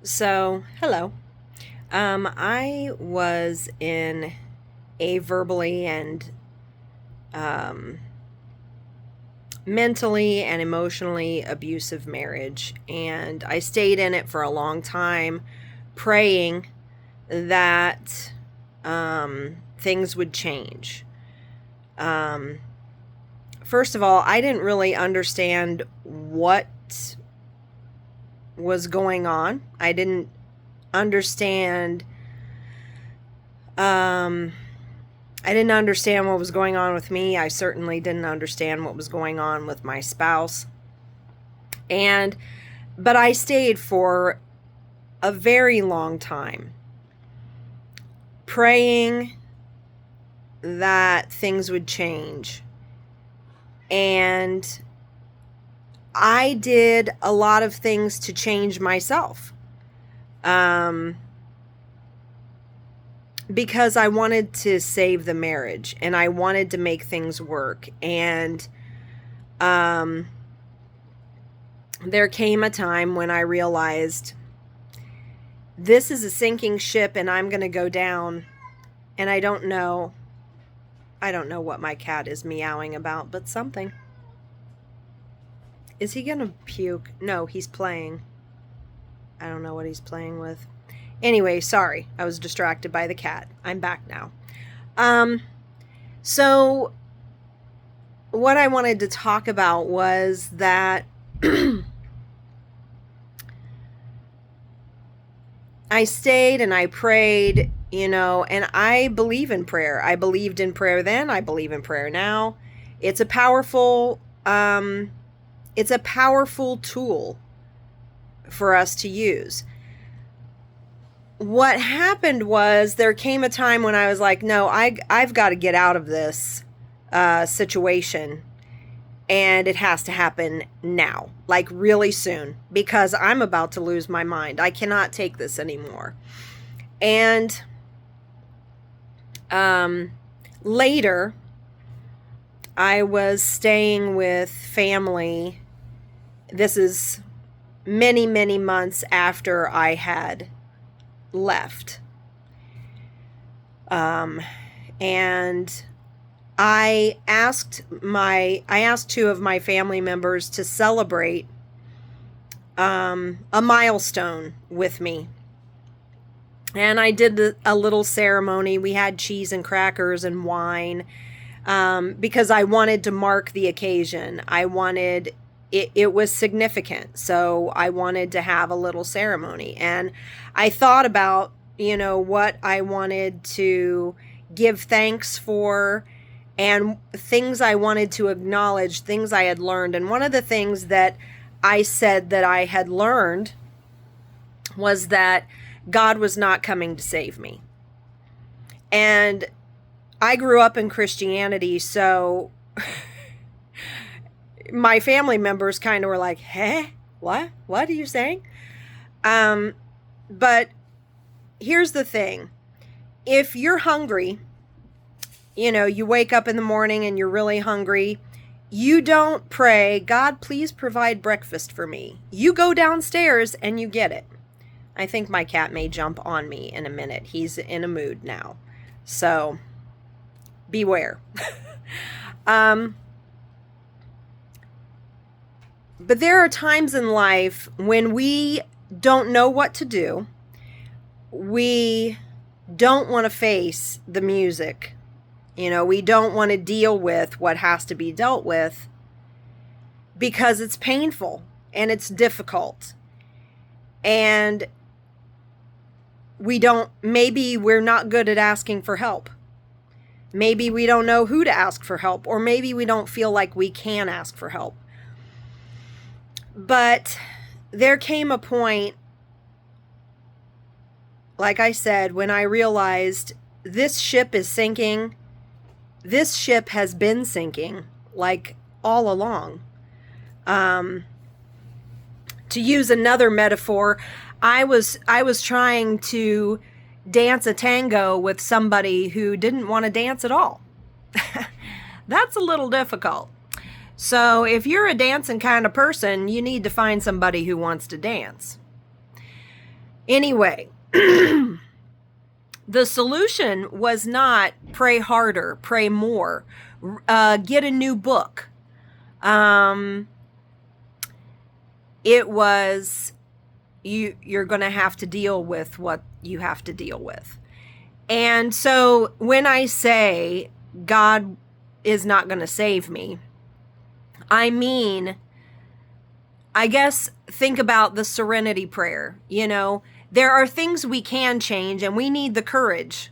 So, hello. I was in a verbally and um, mentally and emotionally abusive marriage, and I stayed in it for a long time, praying that things would change. Um, First of all, I didn't really understand what was going on. I didn't understand Um, I didn't understand what was going on with me. I certainly didn't understand what was going on with my spouse. And, but I stayed for a very long time praying that things would change. And I did a lot of things to change myself. Um, because I wanted to save the marriage and I wanted to make things work. And um, there came a time when I realized this is a sinking ship and I'm going to go down. And I don't know what my cat is meowing about, but something. Is he going to puke? No, he's playing. I don't know what he's playing with. Anyway, sorry. I was distracted by the cat. I'm back now. So what I wanted to talk about was that I stayed and I prayed, and I believe in prayer. I believed in prayer then. I believe in prayer now. It's a powerful tool for us to use. What happened was there came a time when I was like, no, I've got to get out of this situation, and it has to happen now, like really soon, because I'm about to lose my mind. I cannot take this anymore. And later, I was staying with family. This is many, many months after I had left. And I asked two of my family members to celebrate a milestone with me. And I did a little ceremony. We had cheese and crackers and wine because I wanted to mark the occasion. It was significant. So I wanted to have a little ceremony. And I thought about, what I wanted to give thanks for and things I wanted to acknowledge, things I had learned. And one of the things that I said that I had learned was that God was not coming to save me. And I grew up in Christianity, so my family members kind of were like, hey, what are you saying? But here's the thing. If you're hungry, you wake up in the morning and you're really hungry, you don't pray, God, please provide breakfast for me. You go downstairs and you get it. I think my cat may jump on me in a minute. He's in a mood now. So beware. But there are times in life when we don't know what to do. We don't want to face the music. We don't want to deal with what has to be dealt with because it's painful and it's difficult. And maybe we're not good at asking for help. Maybe we don't know who to ask for help, or maybe we don't feel like we can ask for help. But there came a point, like I said, when I realized this ship is sinking. This ship has been sinking, like all along. To use another metaphor, I was trying to dance a tango with somebody who didn't want to dance at all. That's a little difficult. So if you're a dancing kind of person, you need to find somebody who wants to dance. Anyway, the solution was not pray harder, pray more, get a new book. It was you're going to have to deal with what you have to deal with. And so when I say God is not going to save me, I mean, I guess think about the serenity prayer. You know, there are things we can change and we need the courage.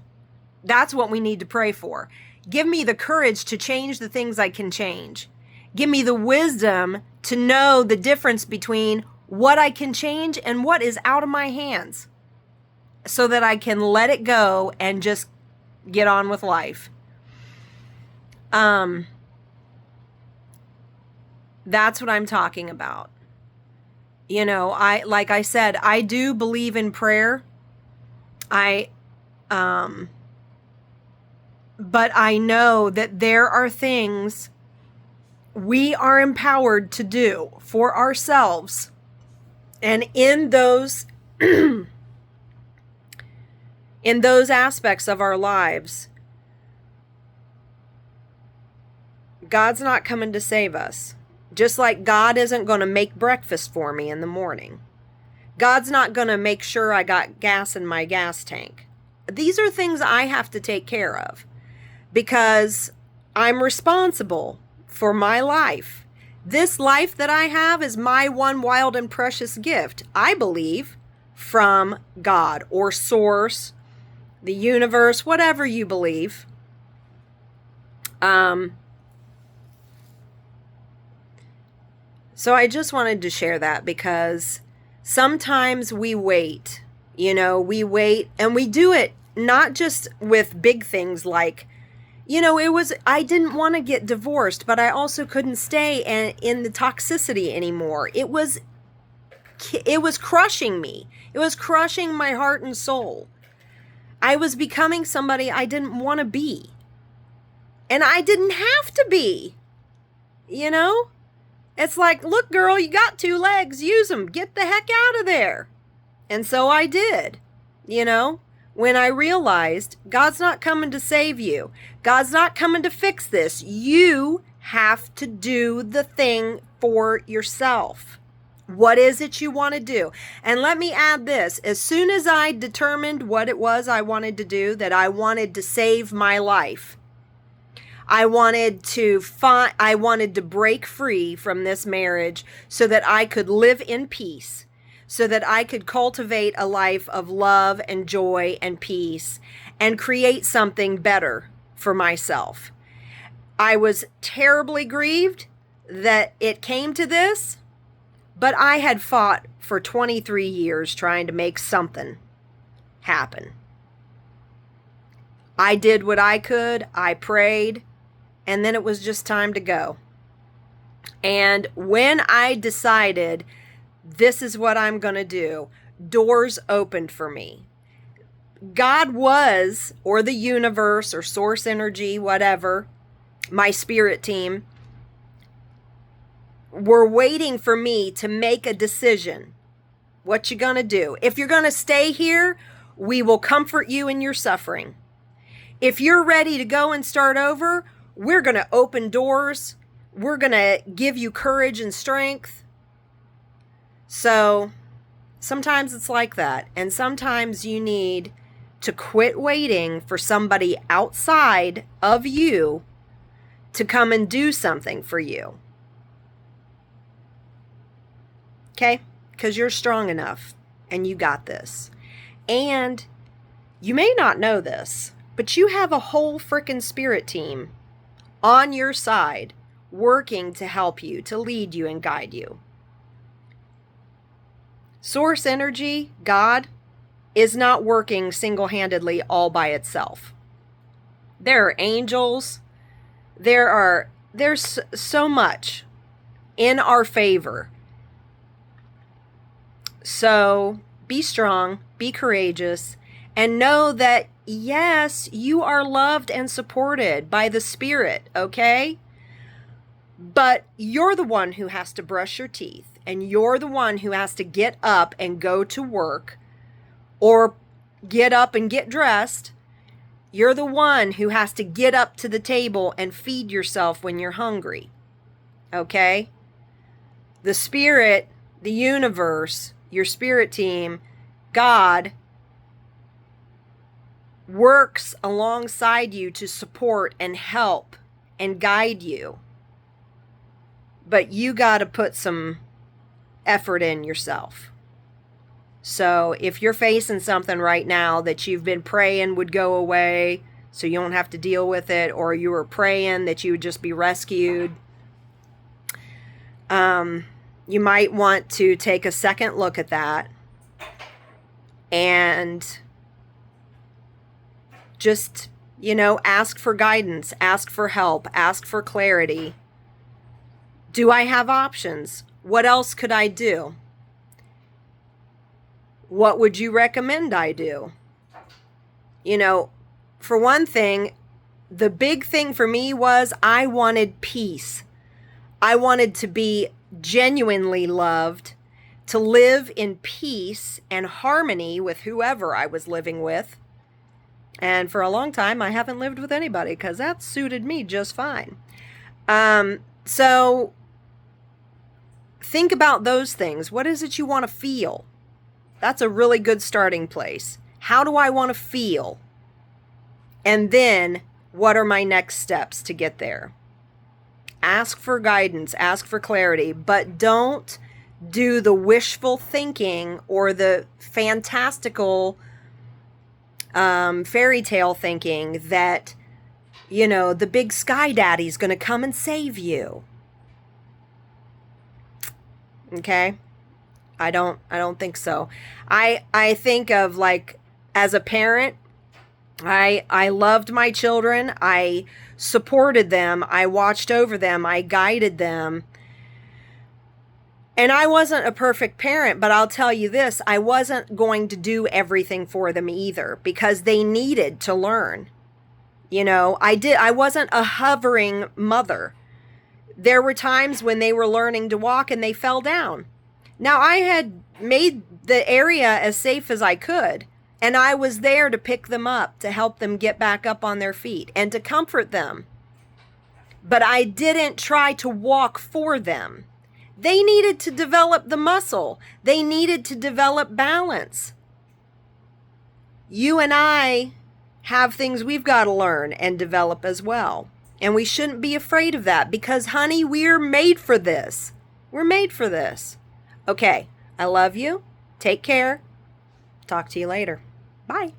That's what we need to pray for. Give me the courage to change the things I can change. Give me the wisdom to know the difference between what I can change and what is out of my hands, so that I can let it go and just get on with life. That's what I'm talking about. You know, like I said, I do believe in prayer. But I know that there are things we are empowered to do for ourselves. And in those in those aspects of our lives, God's not coming to save us. Just like God isn't going to make breakfast for me in the morning. God's not going to make sure I got gas in my gas tank. These are things I have to take care of because I'm responsible for my life. This life that I have is my one wild and precious gift, I believe, from God or source, the universe, whatever you believe. So I just wanted to share that because sometimes we wait, we wait and we do it not just with big things like, I didn't want to get divorced, but I also couldn't stay in the toxicity anymore. It was crushing me. It was crushing my heart and soul. I was becoming somebody I didn't want to be. And I didn't have to be, It's like, look, girl, you got 2 legs, use them, get the heck out of there. And so I did, when I realized God's not coming to save you. God's not coming to fix this. You have to do the thing for yourself. What is it you want to do? And let me add this. As soon as I determined what it was I wanted to do, that I wanted to save my life, I wanted to break free from this marriage so that I could live in peace, so that I could cultivate a life of love and joy and peace and create something better for myself. I was terribly grieved that it came to this, but I had fought for 23 years trying to make something happen. I did what I could. I prayed. And then it was just time to go. And when I decided this is what I'm going to do, doors opened for me. God was, or the universe, or source energy, whatever, my spirit team, were waiting for me to make a decision. What you going to do? If you're going to stay here, we will comfort you in your suffering. If you're ready to go and start over, we're going to open doors. We're going to give you courage and strength. So sometimes it's like that. And sometimes you need to quit waiting for somebody outside of you to come and do something for you. Okay? Because you're strong enough and you got this. And you may not know this, but you have a whole frickin' spirit team on your side working to help you, to lead you and guide you. Source energy, God, is not working single-handedly all by itself. There are angels. There's so much in our favor. So be strong, be courageous, and know that, yes, you are loved and supported by the Spirit, okay? But you're the one who has to brush your teeth, and you're the one who has to get up and go to work or get up and get dressed. You're the one who has to get up to the table and feed yourself when you're hungry. Okay? The spirit, the universe, your spirit team, God, works alongside you to support and help and guide you. But you got to put some effort in yourself. So if you're facing something right now that you've been praying would go away so you don't have to deal with it, or you were praying that you would just be rescued, you might want to take a second look at that and just, ask for guidance, ask for help, ask for clarity. Do I have options? What else could I do? What would you recommend I do? For one thing, the big thing for me was I wanted peace. I wanted to be genuinely loved, to live in peace and harmony with whoever I was living with. And for a long time, I haven't lived with anybody because that suited me just fine. So think about those things. What is it you want to feel? That's a really good starting place. How do I want to feel? And then, what are my next steps to get there? Ask for guidance, ask for clarity, but don't do the wishful thinking or the fantastical fairy tale thinking that, the big sky daddy's going to come and save you. Okay? I don't think so. I think of, like, as a parent, I loved my children. I supported them. I watched over them. I guided them. And I wasn't a perfect parent, but I'll tell you this, I wasn't going to do everything for them either because they needed to learn. I wasn't a hovering mother. There were times when they were learning to walk and they fell down. Now, I had made the area as safe as I could, and I was there to pick them up, to help them get back up on their feet, and to comfort them. But I didn't try to walk for them. They needed to develop the muscle. They needed to develop balance. You and I have things we've got to learn and develop as well. And we shouldn't be afraid of that because, honey, we're made for this. We're made for this. Okay, I love you. Take care. Talk to you later. Bye.